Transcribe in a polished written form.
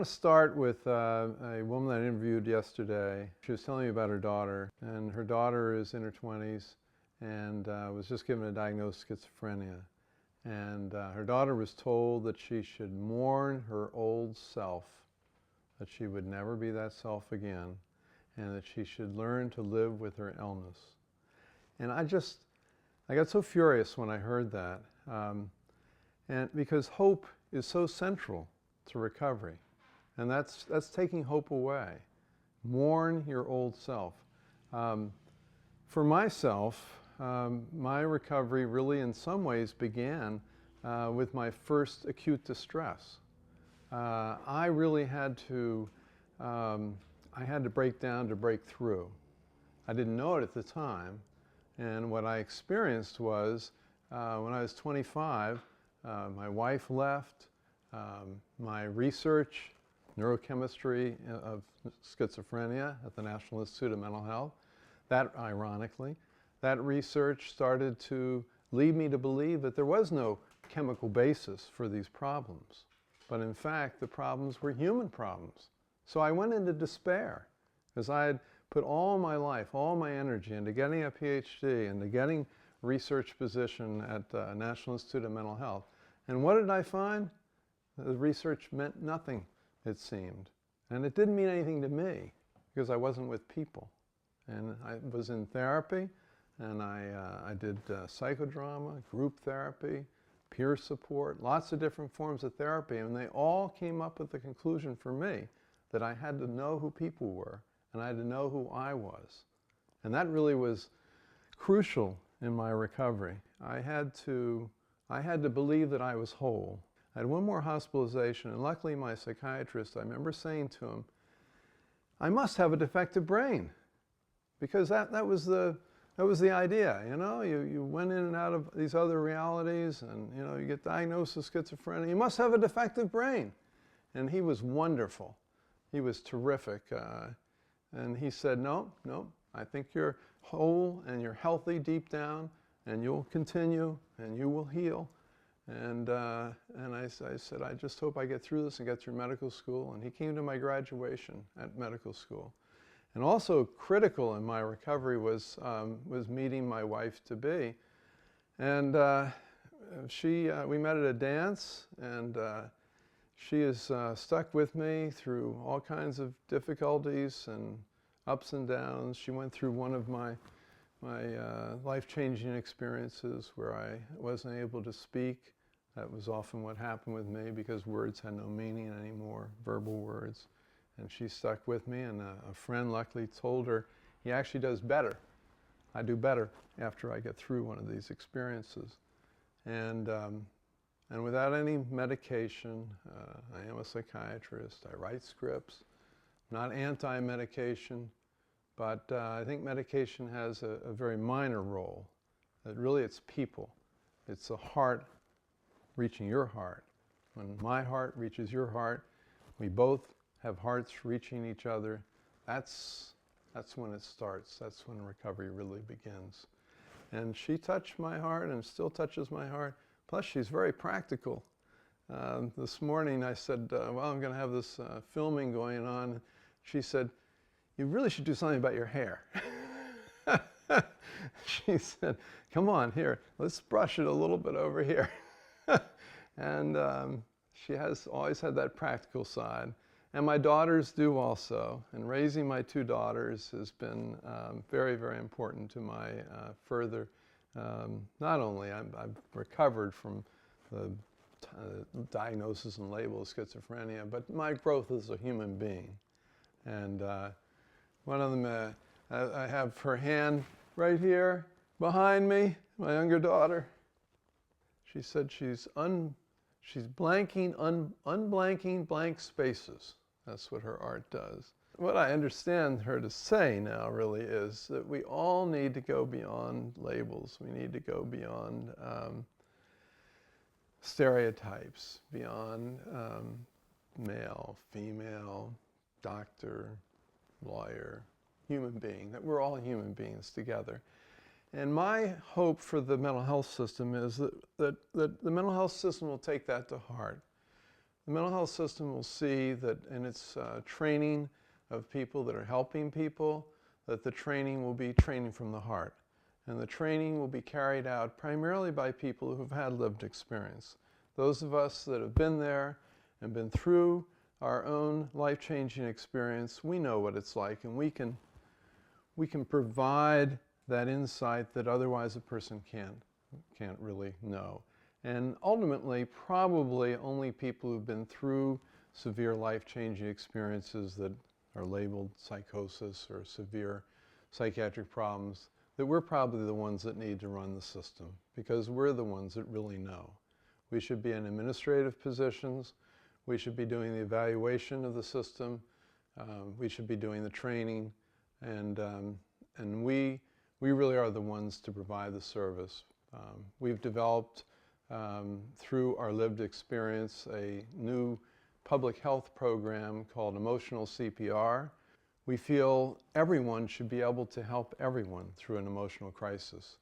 want to start with a woman that I interviewed yesterday. She was telling me about her daughter, and her daughter is in her 20s and was just given a diagnosis of schizophrenia. And her daughter was told that she should mourn her old self, that she would never be that self again, and that she should learn to live with her illness. And I got so furious when I heard that, and because hope is so central to recovery, and that's taking hope away. Mourn your old self. For myself, my recovery really in some ways began with my first acute distress. I really had to break down to break through. I didn't know it at the time, and what I experienced was when I was 25, my wife left. My research, neurochemistry of schizophrenia at the National Institute of Mental Health, that ironically, that research started to lead me to believe that there was no chemical basis for these problems. But in fact, the problems were human problems. So I went into despair because I had put all my life, all my energy into getting a PhD, into getting research position at the National Institute of Mental Health. And what did I find? The research meant nothing, it seemed. And it didn't mean anything to me because I wasn't with people. And I was in therapy, and I did psychodrama, group therapy, peer support, lots of different forms of therapy, and they all came up with the conclusion for me that I had to know who people were, and I had to know who I was. And that really was crucial in my recovery. I had to believe that I was whole. I had one more hospitalization, and luckily my psychiatrist, I remember saying to him, I must have a defective brain, because that was the idea, you know? You went in and out of these other realities, and you know, you get diagnosed with schizophrenia, you must have a defective brain. And he was wonderful. He was terrific. And he said, no, I think you're whole and you're healthy deep down, and you'll continue and you will heal. And I said, I just hope I get through this and get through medical school. And he came to my graduation at medical school. And also critical in my recovery was meeting my wife-to-be. And we met at a dance, and she is stuck with me through all kinds of difficulties and ups and downs. She went through one of my life-changing experiences where I wasn't able to speak. That was often what happened with me because words had no meaning anymore, verbal words. And she stuck with me, and a friend luckily told her, he actually does better. I do better after I get through one of these experiences. And without any medication, I am a psychiatrist, I write scripts, not anti-medication, but I think medication has a very minor role. That really it's people. It's the heart reaching your heart. When my heart reaches your heart, we both have hearts reaching each other. That's when it starts. That's when recovery really begins. And she touched my heart and still touches my heart. Plus, she's very practical. This morning I said, well, I'm going to have this filming going on. She said, you really should do something about your hair. She said, come on, here, let's brush it a little bit over here. And she has always had that practical side. And my daughters do also. And raising my two daughters has been very, very important to my further, not only I've recovered from the diagnosis and label of schizophrenia, but my growth as a human being. And one of them, I have her hand right here behind me, my younger daughter. She said she's unblanking blank spaces. That's what her art does. What I understand her to say now really is that we all need to go beyond labels. We need to go beyond stereotypes, beyond male, female, doctor, lawyer, human being, that we're all human beings together. And my hope for the mental health system is that the mental health system will take that to heart. The mental health system will see that in its training of people that are helping people, that the training will be training from the heart. And the training will be carried out primarily by people who've had lived experience. Those of us that have been there and been through our own life-changing experience, we know what it's like, and we can provide that insight that otherwise a person can't really know. And ultimately, probably only people who've been through severe life-changing experiences that are labeled psychosis or severe psychiatric problems, that we're probably the ones that need to run the system, because we're the ones that really know. We should be in administrative positions. We should be doing the evaluation of the system. We should be doing the training. And we really are the ones to provide the service. We've developed, through our lived experience, a new public health program called Emotional CPR. We feel everyone should be able to help everyone through an emotional crisis.